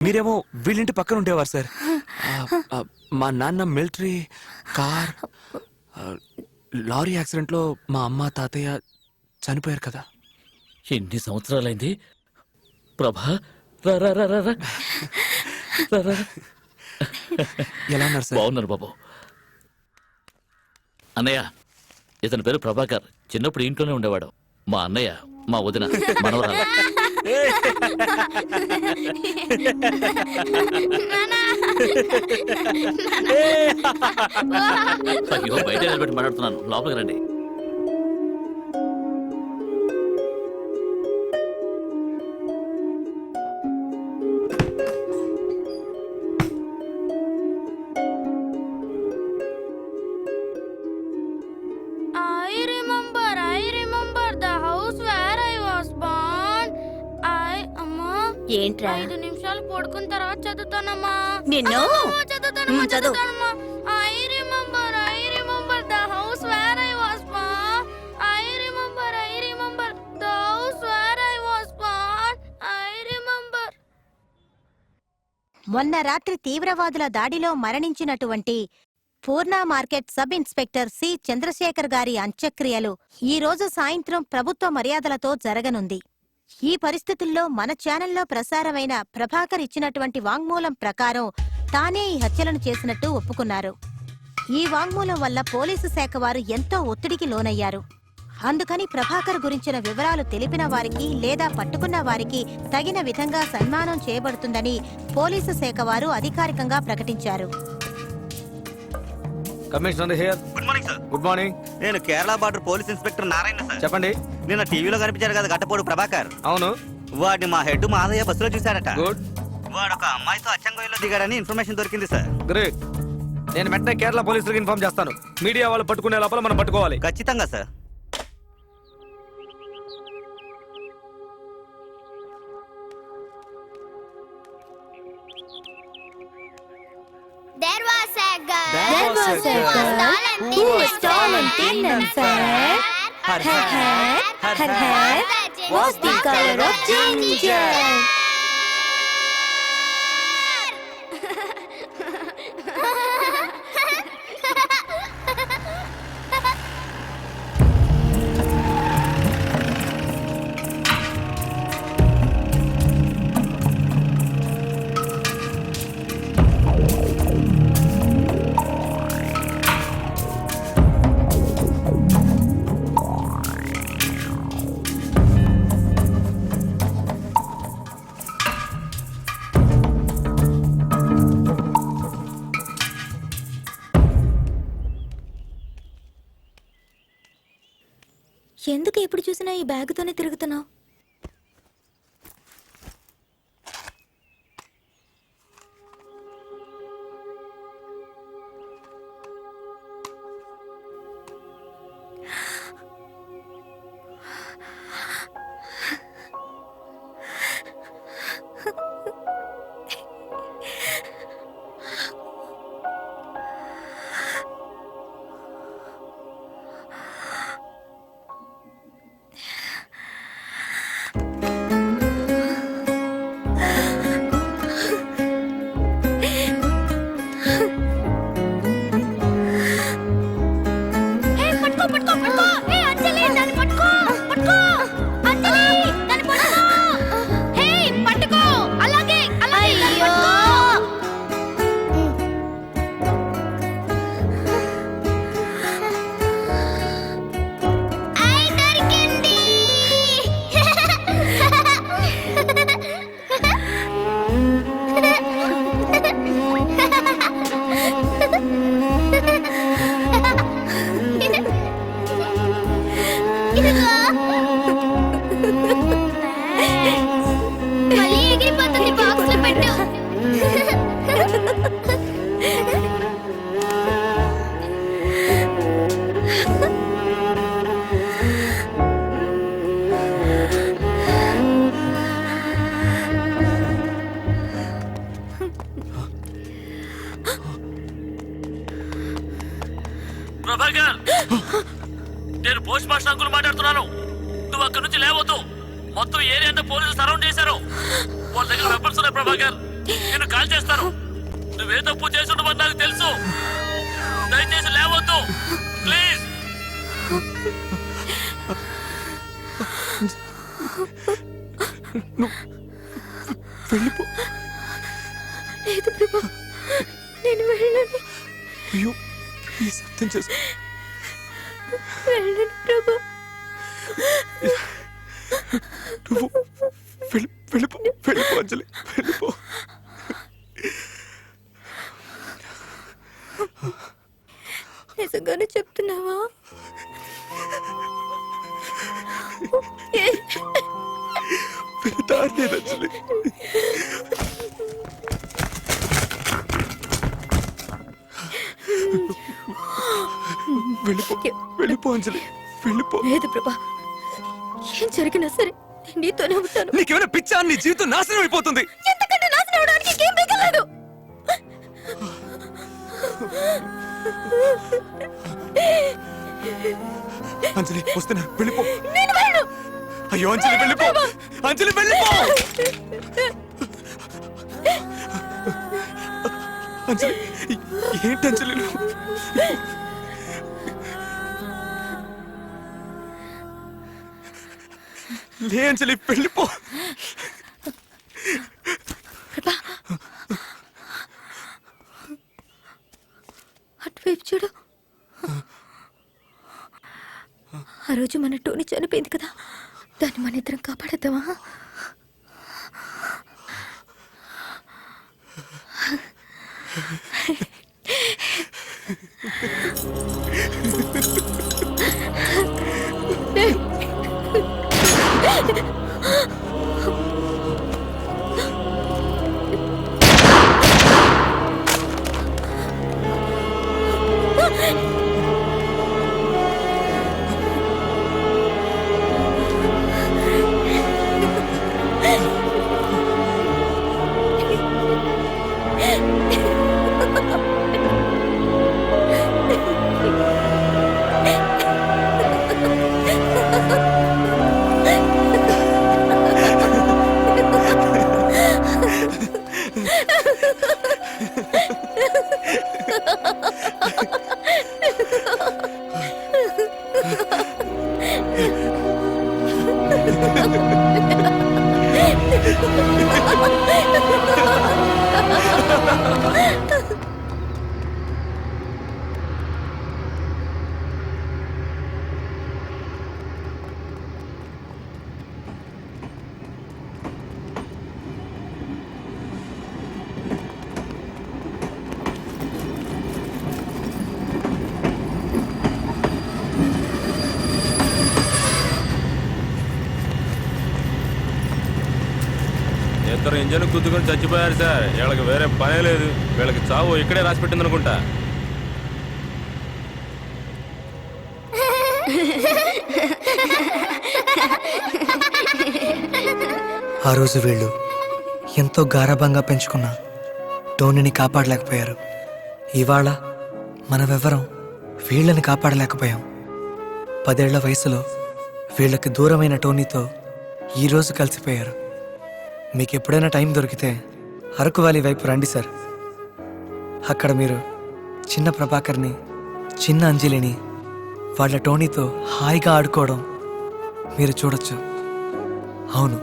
మీరేమో వీళ్ళింటి పక్కన ఉండేవారు సార్. మా నాన్న మిలిటరీ కార్ లారీ యాక్సిడెంట్ లో మా అమ్మ తాతయ్య చనిపోయారు కదా. ఎన్ని సంవత్సరాలైంది ప్రభా. రా రా రా రా రా. రా రా. ఎలా ఉన్నారు సార్? బాగున్నారు బాబు. అన్నయ్య, ఇతని పేరు ప్రభాకర్. చిన్నప్పుడు ఇంట్లోనే ఉండేవాడు. మా అన్నయ్య, మా వదిన మనవరాలు. అయ్యో, బయట నిలబెట్టి మాట్లాడుతున్నాను, లోపలికి రండి. ఏంట్రా? 5 నిమిషాలు పడుకున్న తర్వాత చదువుతానమ్మా. నిన్ను చదువుతానమ్మా. I remember the house where I was born. I remember the house where I was born. I remember. మొన్న రాత్రి తీవ్రవాదుల దాడిలో మరణించినటువంటి Purna market sub inspector C Chandrasekhar గారి అంత్యక్రియలు ఈ రోజు సాయంత్రం ప్రభుత్వ మర్యాదలతో జరగనుంది. ఈ పరిస్థితుల్లో మన ఛానల్లో ప్రసారమైన ప్రభాకర్ ఇచ్చినటువంటి వాంగ్మూలం ప్రకారం తానే ఈ హత్యలను చేసినట్టు ఒప్పుకున్నారు. ఈ వాంగ్మూలం వల్ల పోలీసు శాఖ వారు ఎంతో ఒత్తిడికి లోనయ్యారు. అందుకని ప్రభాకర్ గురించిన వివరాలు తెలిపిన వారికి లేదా పట్టుకున్న వారికి తగిన విధంగా సన్మానం చేయబడుతుందని పోలీసు శాఖ వారు అధికారికంగా ప్రకటించారు. Commissioner here. Good morning sir. Good morning. నేను Kerala border police inspector Narayana sir. చెప్పండి. నిన్న టీవీలో కనిపించారు కదా గట్టపోడు ప్రభాకర్. అవును. వాడిని మా హెడ్ మాదయ్య బస్సులో చూశారట. గుడ్. వాడు ఒక అమ్మాయితో అచ్చంగోయిలో దిగాడని ఇన్ఫర్మేషన్ దొరికింది సార్. గ్రేట్. నేను వెంటనే కేరళ పోలీసులకు ఇన్ఫార్మ్ చేస్తాను. మీడియా వాళ్ళు పట్టుకునే లోపల మనం పట్టుకోవాలి. ఖచ్చితంగా sir. There was a girl. There was a girl who was tall and thin and fair. Her hair was the color of ginger. ఎందుకు ఎప్పుడు చూసినా ఈ బ్యాగుతోనే తిరుగుతున్నావు? ప్రభాకర్, నేను పోస్ట్ మాస్టర్ అంకుల్ మాట్లాడుతున్నాను. నువ్వు అక్కడి నుంచి లేవద్దు. మొత్తం ఏరియా అంతా పోలీసులు సరౌండ్ చేశారు. వాళ్ళ దగ్గర వెపన్స్ ఉన్నాయి ప్రభాకర్. నేను కాల్ చేస్తాను. నువ్వే తప్పు చేసుండవని నాకు తెలుసు. దయచేసి లేవద్దు ప్లీజ్. వెళ్ళిపో. లేదు ప్రభా, నేను వెళ్ళను. అయ్యో ప్లీజ్ అర్థం చేసుకో. వెళ్ళను ప్రభా. నువ్వు వెళ్ళిపో వెళ్ళిపో అంజలి వెళ్ళిపో. నిజంగానే చెప్తున్నావా? పెడతాలేదు అంజలి. వెళ్ళిపో వెళ్ళిపో అంజలి వెళ్ళిపో. లేదు ప్రభా, ఏం జరిగినా సరే నేను నీతోనే ఉంటాను. నీకేమైనా పిచ్చా? నీ జీవితం నాశనం అయిపోతుంది. ఎంతకంటే నాశనం అవడానికి ఇంకేం మిగలలేదు. అంజలి వస్తున్నా వెళ్ళిపో. నేను వెళ్ళను. అయ్యో అంజలి వెళ్ళిపో. అంజలి వెళ్ళిపో. అంజలి ఏంటి అంజలి నువ్వు? లే అంజలి వెళ్ళిపో. ప్రభా, అటువైపు చూడు. ఆ రోజు మన టోనీ చనిపోయింది కదా, దాన్ని మన ఇద్దరం కాపాడద్దామా? ఇద్దరు ఇంజన్ గుద్దుకొని చచ్చిపోయారు సార్. వీళ్ళకి వేరే పనే లేదు. వీళ్ళకి చావు ఇక్కడే రాసి పెట్టింది అనుకుంటా. ఆ రోజు వీళ్ళు ఎంతో గారాబంగా పెంచుకున్న టోనీని కాపాడలేకపోయారు. ఇవాళ మనమెవ్వరం వీళ్ళని కాపాడలేకపోయాం. 10 ఏళ్ల వయసులో వీళ్ళకి దూరమైన టోనీతో ఈరోజు కలిసిపోయారు. మీకు ఎప్పుడైనా టైం దొరికితే అరకు వ్యాలీ వైపు రండి సార్. అక్కడ మీరు చిన్న ప్రభాకర్ని, చిన్న అంజలిని వాళ్ళ టోనీతో హాయిగా ఆడుకోవడం మీరు చూడొచ్చు. అవును,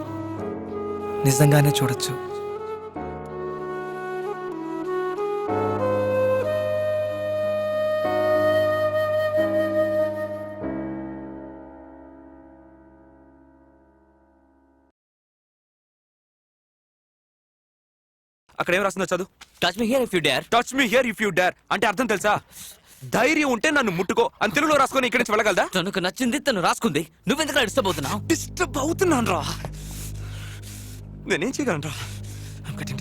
నిజంగానే చూడొచ్చు. అక్కడ ఏం రాస్తుందో చదువు. Touch me here if you dare. Touch me here if you dare అంటే అర్థం తెలుసా? ధైర్యం ఉంటే నన్ను ముట్టుకో అని తెలుగులో రాసుకొని ఇక్కడి నుంచి వెళ్ళగలదా? తనకు నచ్చింది తను రాసుకుంది. నువ్వెందుకు డిస్టర్బ్ అవుతున్నావు? డిస్టర్బ్ అవుతున్నాను రా. నేనేం చేయగలను రా? I'm getting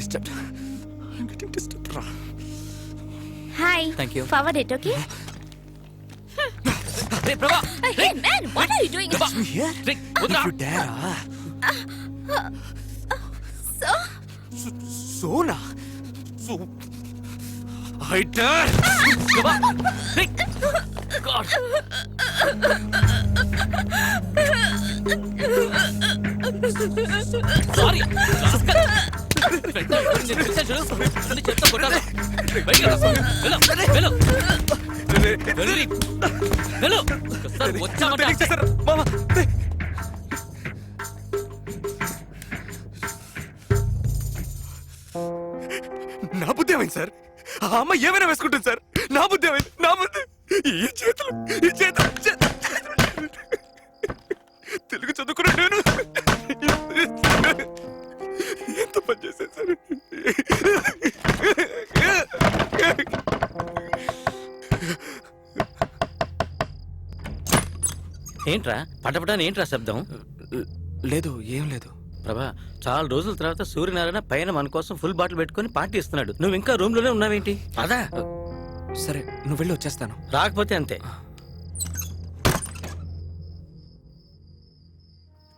disturbed రా. Hi. Thank you. Forward it, okay? రే ప్రభా, Hey man, what are you doing? Touch me here ray if వదరా. you dare. So, Sona so I dare. ప్రభా, రే గాడ్. సారీ. నేను పిలిచాను చూడు. అన్ని చేత్తో కొట్టాలి. బయటికి రా. వెళ్ళు, వెళ్ళు. వెళ్ళి. వెళ్ళు. ఒకసారి వచ్చామంటే నా బుద్ధి ఏమైంది సార్? ఆ అమ్మ ఏమైనా వేసుకుంటుంది సార్. నా బుద్ధి ఏమైంది? నా బుద్ధి ఈ చేతులు తెలుగు చదువుకున్న నేను ఎంత పని చేశాను సార్. ఏంట్రా పటపటాని ఏంట్రా శబ్దం? లేదు, ఏం లేదు. ప్రభా, చాలా రోజుల తర్వాత సూర్యనారాయణ పైన మన కోసం ఫుల్ బాటిల్ పెట్టుకుని పార్టీ ఇస్తున్నాడు. నువ్వు ఇంకా రూమ్ లోనే ఉన్నావేంటి? అదా సరే, నువ్వు వెళ్ళి వచ్చేస్తాను. రాకపోతే అంతే.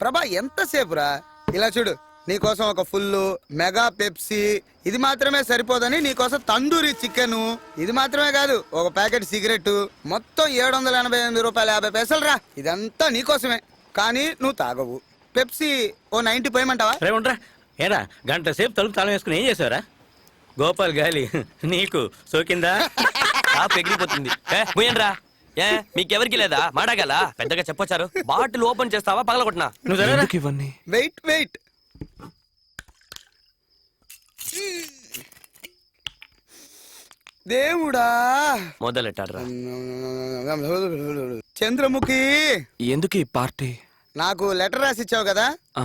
ప్రభా ఎంతసేపురా? ఇలా చూడు, నీకోసం ఒక ఫుల్ మెగా పెప్సీ, ఇది మాత్రమే సరిపోదని నీకోసం తందూరి చికెన్, ఇది మాత్రమే కాదు ఒక ప్యాకెట్ సిగరెట్, మొత్తం 788 రూపాయల 50 పైసలు రా. ఇదంతా నీకోసమే, కానీ నువ్వు తాగవు. పెప్సీ ఓ 90 పోయమంటావా? రేవంట్రా, ఏరా గంట సేపు తలుపు తాళం వేసుకుని ఏం చేసావరా? గోపాల్ గాలి నీకు సోకిందా? ఎగిరిపోతుంది. పోయండ్రా. మీకెవరికి లేదా మాడగల పెద్దగా చెప్పొచ్చారు. బాటిల్ ఓపెన్ చేస్తావా పగలగొట్టినా? నువ్వు జరగరా? ఎందుకు ఇవన్నీ? వెయిట్ వెయిట్, దేవుడా మొదలెట్టాడ్రా. చంద్రముఖి, ఎందుకు ఈ పార్టీ? నాకు లెటర్ రాసి ఇచ్చావు కదా, ఆ,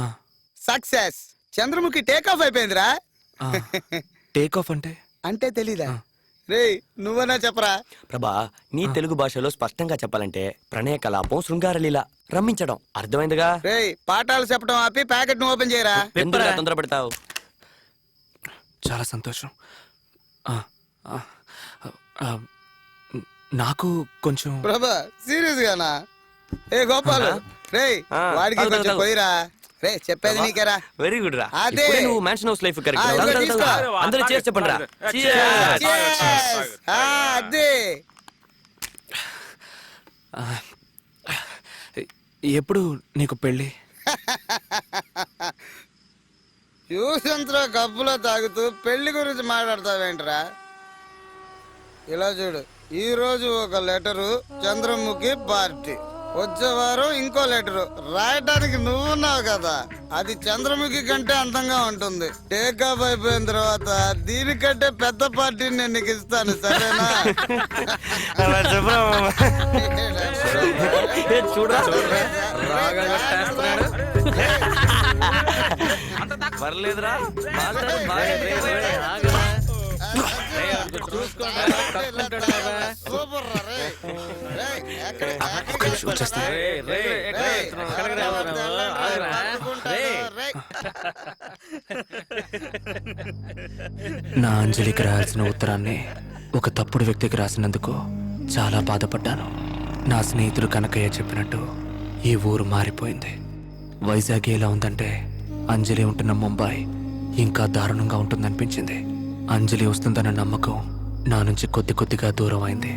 సక్సెస్. చంద్రముఖి టేక్ ఆఫ్ అయిపోయిందిరా. ఆ. టేక్ ఆఫ్ అంటే? అంటే తెలీదా? రే నువ్వన్నా చెప్పరా. ప్రభా, నీ తెలుగు భాషలో స్పష్టంగా చెప్పాలంటే ప్రణయ కలాపం, శృంగారలీల, రమ్మించడం. అర్థమైందిగా? రే పాఠాలు చెప్పడం ఆపి ప్యాకెట్ ను ఓపెన్ చేయరా. ఎందుకు తొందర పెడతావు? చాలా సంతోషం. ఆ, ఆ, ఆ, నాకు కొంచెం ప్రభా సీరియస్ గానా? ఏ గోపాల్, రే వాడికి తాగు, కొంచెం తాగు. పోయిరా. రే చెప్పేది నీకేరా. వెరీ గుడ్ రా. అదే. ఇప్పుడే నువ్వు మ్యాన్షన్ హౌస్ లైఫ్ ఆ, ఇదిగో తీసుకో. అందరూ చేసి చెప్పండి రా. Cheers. ఆ, అదే. ఎప్పుడు నీకు పెళ్ళి? ట్యూషన్స్ లో కప్పులో తాగుతూ పెళ్లి గురించి మాట్లాడతావేంట్రా? ఇలా చూడు, ఈ రోజు ఒక లెటరు, చంద్రముఖి పార్టీ. వచ్చే వారం ఇంకో లెటరు రాయటానికి నువ్వున్నావు కదా, అది చంద్రముఖి కంటే అందంగా ఉంటుంది. టేక్ ఆఫ్ అయిపోయిన తర్వాత దీనికంటే పెద్ద పార్టీని నేను నీకు ఇస్తాను, సరేనా? పర్లేదురా. సూపర్ రా, రే. రే, ఎక్కడ, ఎక్కడ ఒక నిమిషం వచ్చేస్తాను. రే. రే. నా అంజలికి రాయాల్సిన ఉత్తరాన్ని ఒక తప్పుడు వ్యక్తికి రాసినందుకు చాలా బాధపడ్డాను. నా స్నేహితుడు కనకయ్య చెప్పినట్టు ఈ ఊరు మారిపోయింది. వైజాగ్ ఎలా ఉందంటే అంజలి ఉంటున్న ముంబై ఇంకా దారుణంగా ఉంటుందనిపించింది. అంజలి వస్తుందన్న నమ్మకం నా నుంచి కొద్ది కొద్దిగా దూరం అయింది.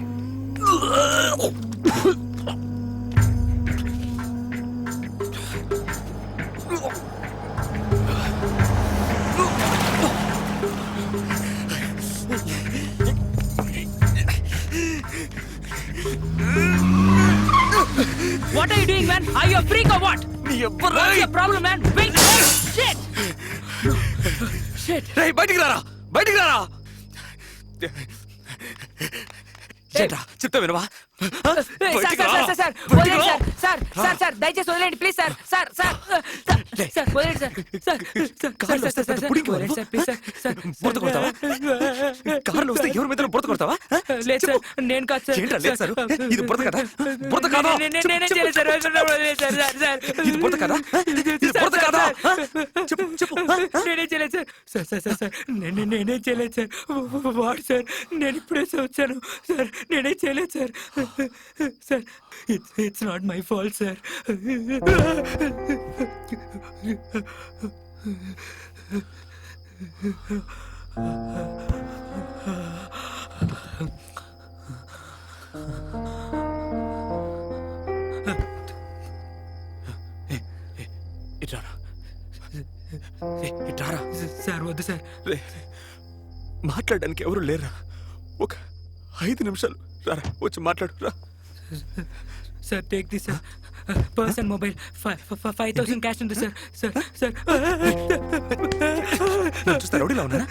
What are you doing, man? Are you a freak or what? What's your problem, man? Wait! Shit! Shit! రేయ్, బయటికి రారా, బయటికి రారా. ఏంట్రా చెప్తా వినవా? సార్ దయచేసి వదిలేండి please sir. Sir sir sir వదిలేండి సార్. బురద కొడతావా? కార్లో వస్తే ఎవరి మీద బురద కొడతావా? లేదు సార్, నేను కాదు సార్. ఏంట్రా లేదు సార్? ఇది బురద కదా? బురద కాదా? నేనే చేయలేదు సార్. ఇది బురద కదా? ఇది బురద కాదా? చెప్పు చెప్పు. నేనే చేయలేదు సార్. సార్ నేనే చేయలేదు సార్. వాడు సార్, నేను ఇప్పుడే వచ్చాను సార్. నేనే చేయలేదు sir. Sir it's not my fault sir. ఇట్రారా, ఇట్రారా. సార్ వద్దు సార్. మాట్లాడడానికి ఎవరు లేరా? ఒక 5 నిమిషాలు రారా, వచ్చి మాట్లాడు రా. Sir take this sir person mobile 5,000 cash ఉంది సార్. సార్ నన్ను చూస్తే రౌడీలో ఉన్నానా?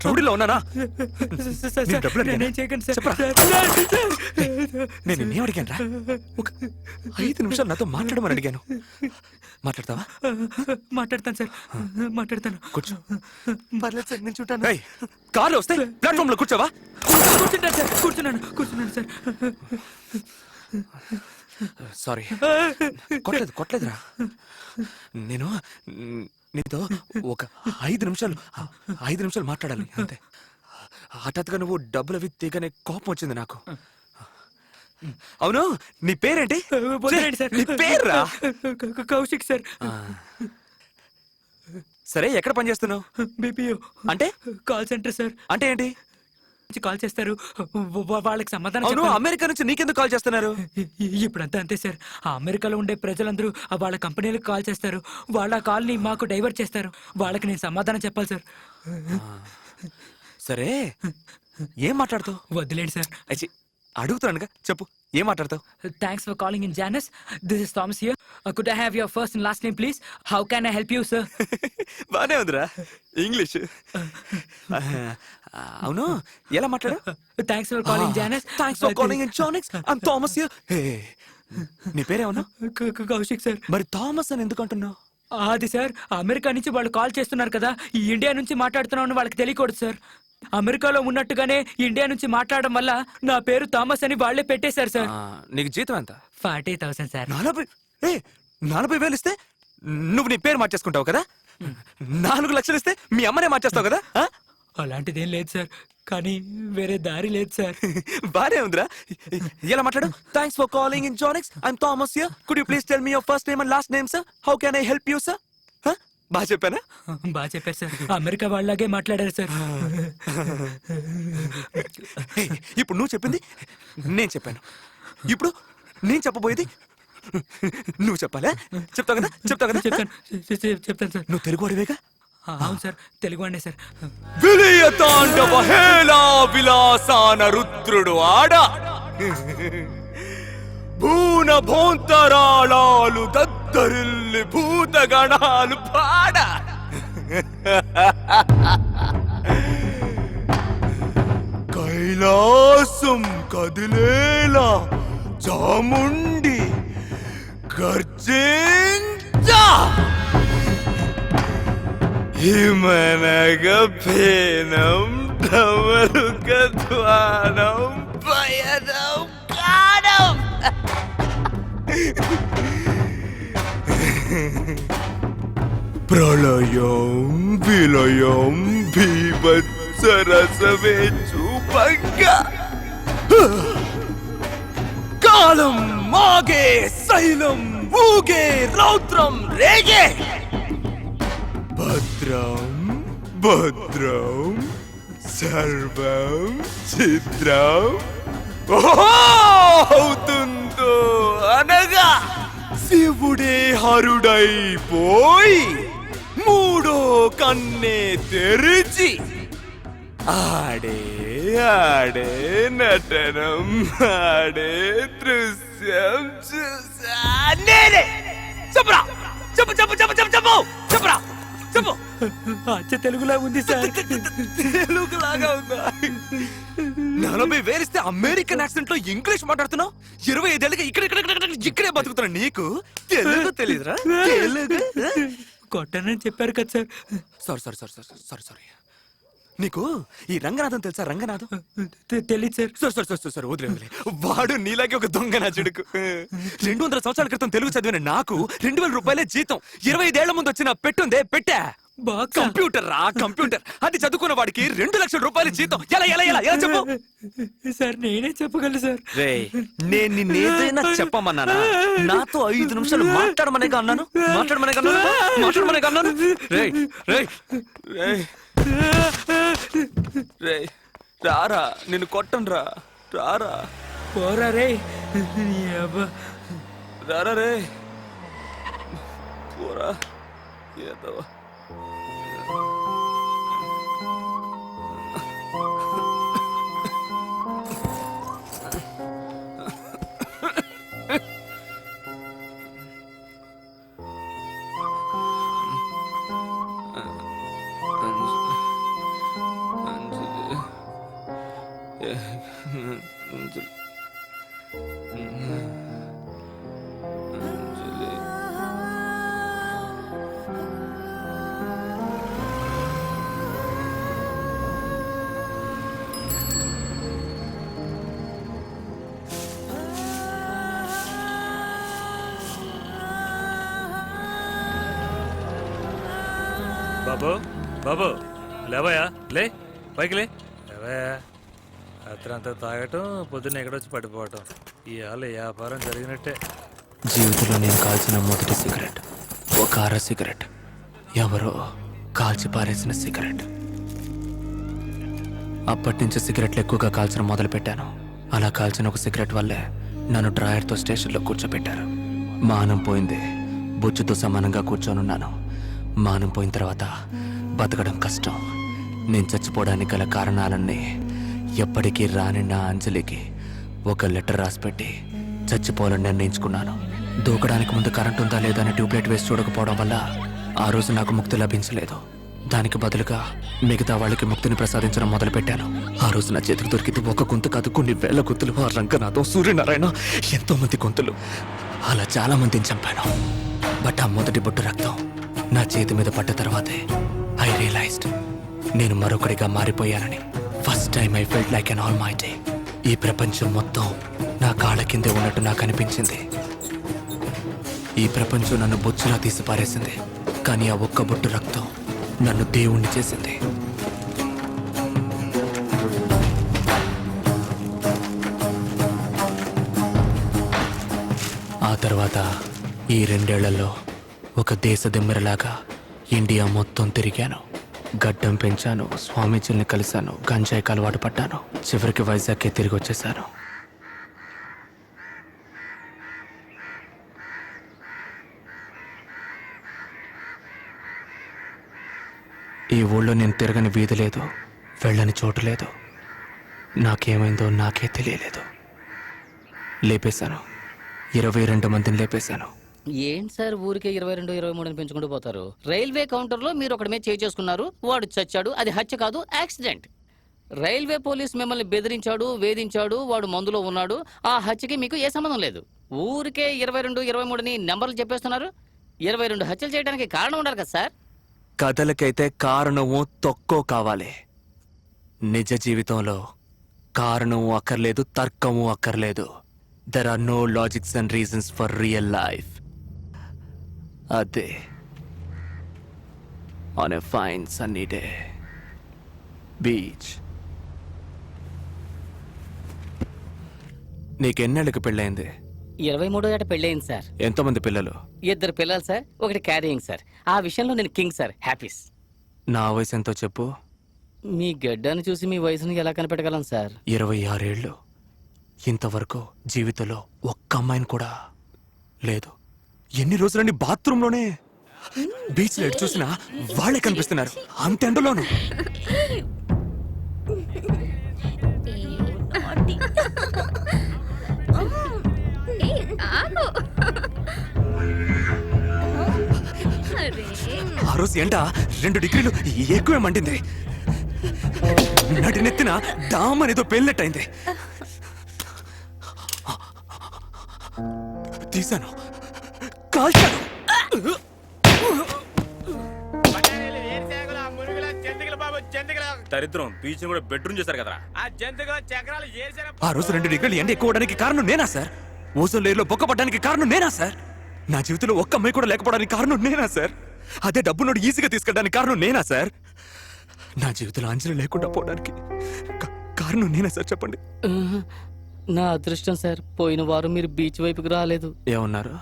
రౌడీలో ఉన్నానా? నేను డబ్బులు అడిగానా? నేను చేయకండి సార్. చెప్పరా? నేను నిన్నేం అడిగాను రా? ఒక 5 నిమిషాలు నాతో మాట్లాడమని అడిగాను. మాట్లాడతావా? మాట్లాడతాను సార్, మాట్లాడతాను. కూర్చో. పర్లేదు సార్, నేను చూడాను. ఏయ్, కార్లో వస్తే ప్లాట్ఫామ్ లో కూర్చోవా? కూర్చుంటాను సార్, కూర్చున్నాను సార్. సారీ, కొట్టలేదురా. నేను నీతో ఒక 5 నిమిషాలు మాట్లాడాలి అంతే. హఠాత్తుగా నువ్వు డబ్బులు అవి తీగనే కోపం వచ్చింది నాకు. అవును, నీ పేరేంటి? వదిలేండి సార్. నీ పేర్రా? కౌశిక్ సార్. సరే, ఎక్కడ పని చేస్తున్నావు? బీపీఓ అంటే కాల్ సెంటర్ సార్. అంటే ఏంటి? కాల్ చేస్తారు, వాళ్ళకి సమాధానం అవును, చెప్పాలి. అమెరికా నుంచి నీకెందుకు కాల్ చేస్తున్నారు? ఇప్పుడంతా అంతే సార్. ఆ అమెరికాలో ఉండే ప్రజలందరూ వాళ్ళ కంపెనీలకు కాల్ చేస్తారు. వాళ్ళ కాల్ని మాకు డైవర్ట్ చేస్తారు. వాళ్ళకి నేను సమాధానం చెప్పాలి సార్. సరే, ఏం మాట్లాడతావు? వదిలేండి సార్. అడుగుతున్నానుగా, చెప్పు, ఏం మాట్లాడతావు? Thanks for calling in Janus. This is Thomas here. Could I have your first and last name please? How can I help you sir? బానే ఉందిరా ఇంగ్లీష్. అవును, ఎలా మాట్లాడు? Thanks for calling Janus. Thanks for calling in Janus. I'm Thomas here. నీ పేరేమన్నా? Kaushik sir. మరి Thomas అని ఎందుకు అంటున్నావు? అది సార్, అమెరికా నుంచి వాళ్ళు కాల్ చేస్తున్నారు కదా, ఈ ఇండియా నుంచి మాట్లాడుతున్నామని వాళ్ళకి తెలియకూడదు సార్. అమెరికాలో ఉన్నట్టుగానే ఇండియా నుంచి మాట్లాడడం వల్ల నా పేరు థామస్ అని వాళ్లే పెట్టేశారు సార్. నీకు జీతం ఎంత? 40,000 సార్. 40,000 ఇస్తే నువ్వు నీ పేరు మార్చేసుకుంటావు కదా? 4 లక్షలు ఇస్తే మీ అమ్మనే మార్చేస్తావు కదా? అలాంటిదేం లేదు సార్, కానీ వేరే దారి లేదు సార్. బానే ఉందిరా. ఎలా మాట్లాడు? Thanks for calling in జానిక్స్. I'm Thomas here. Could you please tell me your first name and last name sir? How can I help you sir? బాగా చెప్పానా? బాగా చెప్పారు సార్. అమెరికా వాళ్ళలాగే మాట్లాడారు సార్. ఇప్పుడు నువ్వు చెప్పింది నేను చెప్పాను. ఇప్పుడు నేను చెప్పబోయేది నువ్వు చెప్పాలా? చెప్తావు కదా? చెప్తాను సార్. నువ్వు తెలుగు వాడివేగా? అవును సార్, తెలుగు అండి సార్. విలయ తాండవ హేళా విలాసాన రుద్రుడు ఆడ భూన భోంతరాళాలు దద్దరిల్లి భూతగణాలు పాడ కైలాసం కదిలేలా చాముండి గర్జించా హిమనగ ఫేనం ఢమరుక ధ్వానం పయనం కానం. ప్రళయం విలయం భీభత్సరసమే చూపంగ కాలం మాగే శైలం ఊగే రౌద్రం రేగే భద్రం భద్రం సర్వం చిత్రం అవుతుందో అనగా శివుడే హరుడైపోయి మూడో కన్నే తెరిచి ఆడే ఆడే నటనం ఆడే దృశ్యం చూసా నేనే. చెప్పరా, చెప్పు చెప్పు చెప్పు చెప్పు చెప్పు చెప్పరా, చెప్పు. అచ్చ తెలుగులా ఉంది సార్. తెలుగులాగా ఉందా? 40,000 ఇస్తే అమెరికన్ యాక్సెంట్ లో ఇంగ్లీష్ మాట్లాడుతున్నావు. 25 ఏళ్ళకి ఇక్కడే బతుకుతున్నా. నీకు తెలుగు తెలీదురా? తెలుగు కొట్టానని చెప్పారు కదా సార్. సారీ. నీకు ఈ రంగనాథం తెలుసా? రంగనాథం తెలీదు సార్. సరే వదిలే. వాడు నీలాగే ఒక దొంగ నా చెడుకు. 200 సంవత్సరాల క్రితం తెలుగు చదివిన నాకు 2,000 రూపాయలే జీతం. 25 ఏళ్ల ముందు వచ్చిన పెట్టుందే పెట్టా. కంప్యూటర్ రా, కంప్యూటర్. అది చదువుకున్న వాడికి 2 లక్షల రూపాయలు జీతం. ఎలా ఎలా ఎలా ఎలా చెప్పు సార్. నేనే చెప్పగలను సార్. నేను నిన్నేదైనా చెప్పమన్నానా? నాతో 5 నిమిషాలు మాట్లాడమనేగా అన్నాను. రారా, నిన్ను కొట్టను రా. రారా పోరా రే. రారా రే. పోరా ఏదో బాబు బాబు లేవయా లే పైకి లేవయా రాత్రంతా తాగటం పొద్దున్న ఎక్కడొచ్చి పడిపోవటం ఇవాళ వ్యాపారం జరిగినట్టే. జీవితంలో నేను కాల్చిన మొదటి సిగరెట్ ఒక అర సిగరెట్, ఎవరో కాల్చి పారేసిన సిగరెట్. అప్పటి నుంచి సిగరెట్లు ఎక్కువగా కాల్చడం మొదలుపెట్టాను. అలా కాల్చిన ఒక సిగరెట్ వల్లే నన్ను డ్రాయర్తో స్టేషన్లో కూర్చోబెట్టారు. మానం పోయింది, బుచ్చుతో సమానంగా కూర్చొనున్నాను. మానం పోయిన తర్వాత బతకడం కష్టం. నేను చచ్చిపోవడానికి గల కారణాలన్నీ ఎప్పటికీ రాని నా అంజలికి ఒక లెటర్ రాసిపెట్టి చచ్చిపోవాలని నిర్ణయించుకున్నాను. దూకడానికి ముందు కరెంట్ ఉందా లేదా అని ట్యూబ్లైట్ వేసి చూడకపోవడం వల్ల ఆ రోజు నాకు ముక్తి లభించలేదు. దానికి బదులుగా మిగతా వాళ్ళకి ముక్తిని ప్రసాదించడం మొదలుపెట్టాను. ఆ రోజు నా చేతికి దొరికింది ఒక గొంతు కాదు, కొన్ని వేల గొంతులు. ఆ రంగనాథం, సూర్యనారాయణ, ఎంతో మంది గొంతులు. అలా చాలా మందిని చంపాను. బట్ ఆ మొదటి బొట్టు రక్తం నా చేతి మీద పడ్డ తర్వాతే ఐ రియలైజ్డ్ నేను మరొకడిగా మారిపోయానని. First time I felt like an almighty. ఈ ప్రపంచం మొత్తం నా కాళ్ళ కిందే ఉన్నట్టు నాకు అనిపించింది. ఈ ప్రపంచం నన్ను బొచ్చులా తీసి పారేసింది, కానీ ఆ ఒక్క బొట్టు రక్తం నన్ను దేవుణ్ణి చేసింది. ఆ తర్వాత ఈ 2 ఏళ్లలో ఒక దేశదిమ్మెరలాగా ఇండియా మొత్తం తిరిగాను. గడ్డం పెంచాను, స్వామీజీల్ని కలిశాను, గంజాయికి అలవాటు పడ్డాను. చివరికి వైజాగ్కే తిరిగి వచ్చేసాను. ఈ ఊళ్ళో నేను తిరగని వీధి లేదు, వెళ్ళని చోటు లేదు. నాకేమైందో నాకే తెలియలేదు. లేపేశాను, 22 మందిని లేపేశాను. ఏంటి సార్ ఊరికే 22, 23 పెంచుకుంటూ పోతారు? రైల్వే కౌంటర్ లో మీరు ఒకటి మీద చేయి చేసుకున్నారు, వాడు చచ్చాడు. అది హత్య కాదు, యాక్సిడెంట్. రైల్వే పోలీస్ మిమ్మల్ని బెదిరించాడు, వేధించాడు, వాడు మందులో ఉన్నాడు. ఆ హత్యకి మీకు ఏ సంబంధం లేదు. ఊరికే 22, 23 నెంబర్లు చెప్పేస్తున్నారు. 22 హత్యలు చేయడానికి కారణం ఉండాలి కదా సార్? కథలకైతే కారణము తొక్కో కావాలి. నిజ జీవితంలో కారణము అక్కర్లేదు, తర్కము అక్కర్లేదు. There are no logics and reasons for real life. అదే on a fine sunny day, beach. నీకెన్నేళ్ళకి పెళ్ళైంది? 23 ఏట పెళ్ళయింది సార్. ఎంతమంది పిల్లలు? 2 పిల్లలు సార్, ఒకటి క్యారియింగ్ సార్. ఆ విషయంలో నేను కింగ్ సార్, హ్యాపీస్. నా వయసు ఎంతో చెప్పు. మీ గడ్డాన్ని చూసి మీ వయసుని ఎలా కనిపెట్టగలను సార్? 26 ఏళ్ళు. ఇంతవరకు జీవితంలో ఒక్క అమ్మాయిని కూడా లేదు. ఎన్ని రోజులని బాత్రూంలోనే, బీచ్ లో చూసినా వాళ్ళే కనిపిస్తున్నారు, అంత ఎండలోను. ఆ రోజు ఎండ 2 డిగ్రీలు ఎక్కువే మండింది. నడినెత్తిన డామ్ అనేదో పేలినట్టయింది. తీశాను, కాల్చాను. దరిద్రం బీచ్ కూడా బెడ్రూమ్ చేశారు కదరా. ఆ రోజు 2 డిగ్రీలు ఎండ ఎక్కువడానికి కారణం నేనా సార్? ఓజోన్ లేయర్లో బొక్క పడ్డానికి కారణం నేనా సార్? నా జీవితంలో ఒక్క అమ్మాయి కూడా లేకపోవడానికి కారణం నేనా సార్? అదే డబ్బునోడు ఈజీగా తీసుకెళ్ళడానికి కారణం నేనా సార్? నా జీవితంలో అంజలి లేకుండా పోవడానికి కారణం నేనా సార్? చెప్పండి. నా అదృష్టం సార్, పోయిన వారం మీరు బీచ్ వైపుకి రాలేదు. ఏమన్నారు?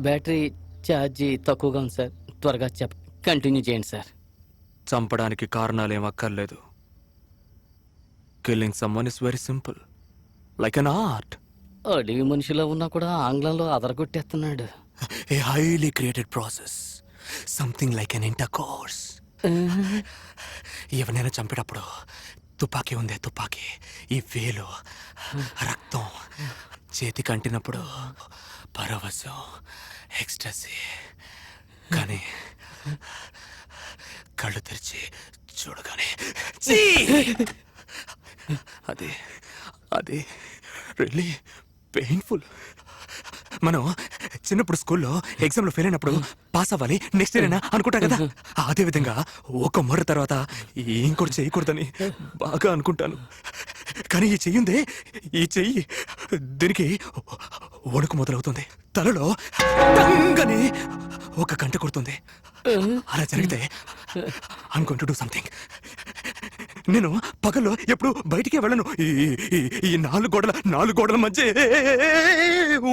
బ్యాటరీ ఛార్జీ తక్కువగా ఉంది సార్. త్వరగా కంటిన్యూ చేయండి సార్. చంపడానికి కారణాలు ఏం అక్కర్లేదు. Killing someone is very simple, like an art. అడవి మనిషిలో ఉన్నా కూడా ఆంగ్లంలో అదరగొట్టేస్తున్నాడు. A highly created process, something like an intercourse. ఎవరైనా చంపేటప్పుడు తుపాకీ ఉందే తుపాకీ, ఈ వేలు రక్తం చేతికి అంటినప్పుడు పరవశం, ఎక్స్టసీ. కానీ కళ్ళు తెరిచి చూడగానే అది రియల్లీ పెయిన్ఫుల్. మనం చిన్నప్పుడు స్కూల్లో ఎగ్జామ్లో ఫెయిల్ అయినప్పుడు పాస్ అవ్వాలి నెక్స్ట్ ఇయర్ అయినా అనుకుంటాం కదా, అదే విధంగా ఒక మర్ర తర్వాత ఇంకోటి చేయకూడదని బాగా అనుకుంటాను. కానీ ఈ చెయ్యి దీనికి వణుకు మొదలవుతుంది. తలలో టంగని ఒక గంట కొడుతుంది. అలా జరిగితే I'm going to do something. నేను పగల్లో ఎప్పుడు బయటికే వెళ్ళను. ఈ నాలుగు గోడల మధ్య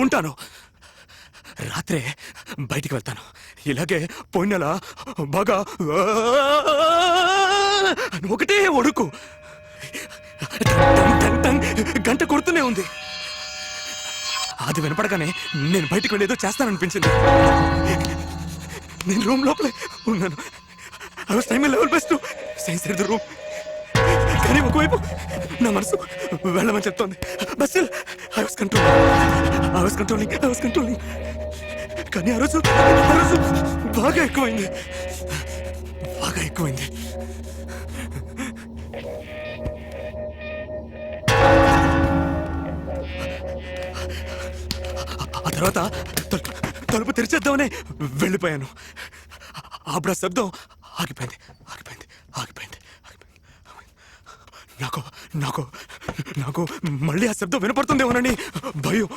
ఉంటాను. రాత్రే బయటికి వెళ్తాను. ఇలాగే పోయిన నెల బాగా అని ఒకటే ఒడుకు గంట కొడుతూనే ఉంది. అది వినపడగానే నేను బయటికి వెళ్ళేదో చేస్తాననిపించింది. నేను రూమ్ లోపలే ఉన్నాను. I was trying my level best to stay inside the room. కానీ ఒకవైపు నా మనసు వెళ్ళమని చెప్తోంది. But still I was controlling. కానీ ఆ రోజు బాగా ఎక్కువైంది. ఆ తర్వాత తలుపు తెరిచేద్దామనే వెళ్ళిపోయాను. అప్పుడు ఆ శబ్దం ఆగిపోయింది. నాకు మళ్ళీ ఆ శబ్దం వినపడుతుందేమోనని భయం.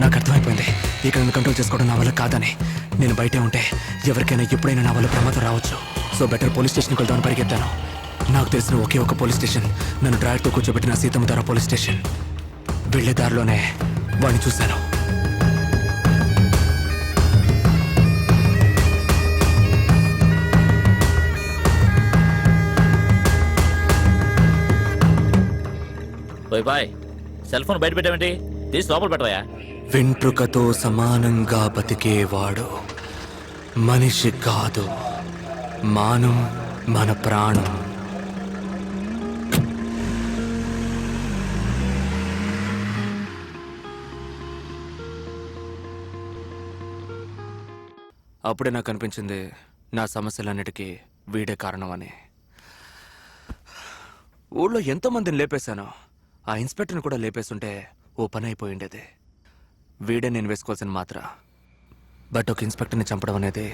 నాకు అర్థమైపోయింది ఇక్కడ నన్ను కంట్రోల్ చేసుకోవడం నా వల్ల కాదని. నేను బయటే ఉంటే ఎవరికైనా ఎప్పుడైనా నా వల్ల ప్రమాదం రావచ్చు. సో బెటర్ పోలీస్ స్టేషన్కి వెళ్దామని పరిగెత్తాను. నాకు తెలిసిన ఒకే ఒక పోలీస్ స్టేషన్ నన్ను డ్రైవర్తో కూర్చోబెట్టిన సీతమ్మధార పోలీస్ స్టేషన్. వెళ్లే దారిలోనే వాడిని చూశాను. బాయ్ సెల్ ఫోన్ బయట పెట్టావేంటి? తీసి లోపల పెట్టవా? వెంట్రుకతో సమానంగా బతికేవాడు మనిషి కాదు, మానం మన ప్రాణం. అప్పుడే నాకు అనిపించింది నా సమస్యలన్నిటికీ వీడే కారణం అని. ఊళ్ళో ఎంతోమందిని లేపేశాను. ఆ ఇన్స్పెక్టర్ని కూడా లేపేస్తుంటే ఓ పని అయిపోయి ఉండేది. వీడే నేను వేసుకోవాల్సిన మాత్ర. బట్ ఒక ఇన్స్పెక్టర్ని చంపడం అనేది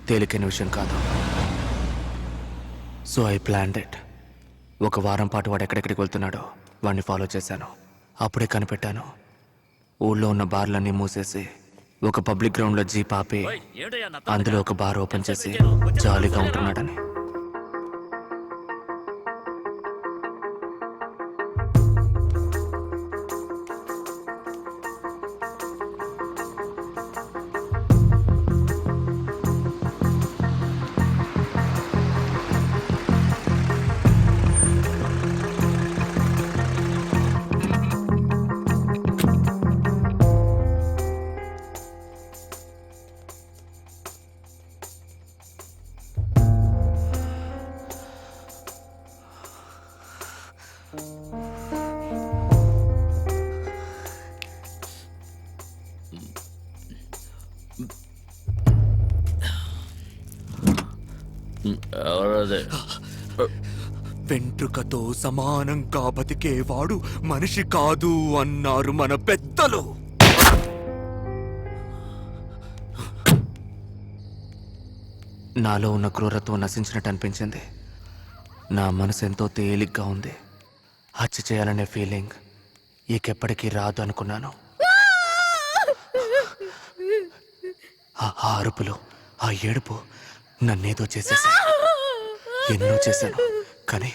తేలికైన విషయం కాదు. So I planned it. ఒక వారం పాటు వాడు ఎక్కడెక్కడికి వెళ్తున్నాడో వాడిని ఫాలో చేశాను. అప్పుడే కనిపెట్టాను ఊళ్ళో ఉన్న బార్లన్నీ మూసేసి ఒక పబ్లిక్ గ్రౌండ్లో జీప్ ఆపి అందులో ఒక బార్ ఓపెన్ చేసి జాలీగా ఉంటున్నాడని. వెంట్రుకతో సమానంగా బతికేవాడు మనిషి కాదు అన్నారు మన పెద్దలు. నాలో ఉన్న క్రూరత్వం నశించినట్టు అనిపించింది. నా మనసు ఎంతో తేలిగ్గా ఉంది. హత్య చేయాలనే ఫీలింగ్ ఇకెప్పటికీ రాదు అనుకున్నాను. ఆ అరుపులు, ఆ ఏడుపు నన్నేదో చేసేసా. ఎన్నో చేశాను, కానీ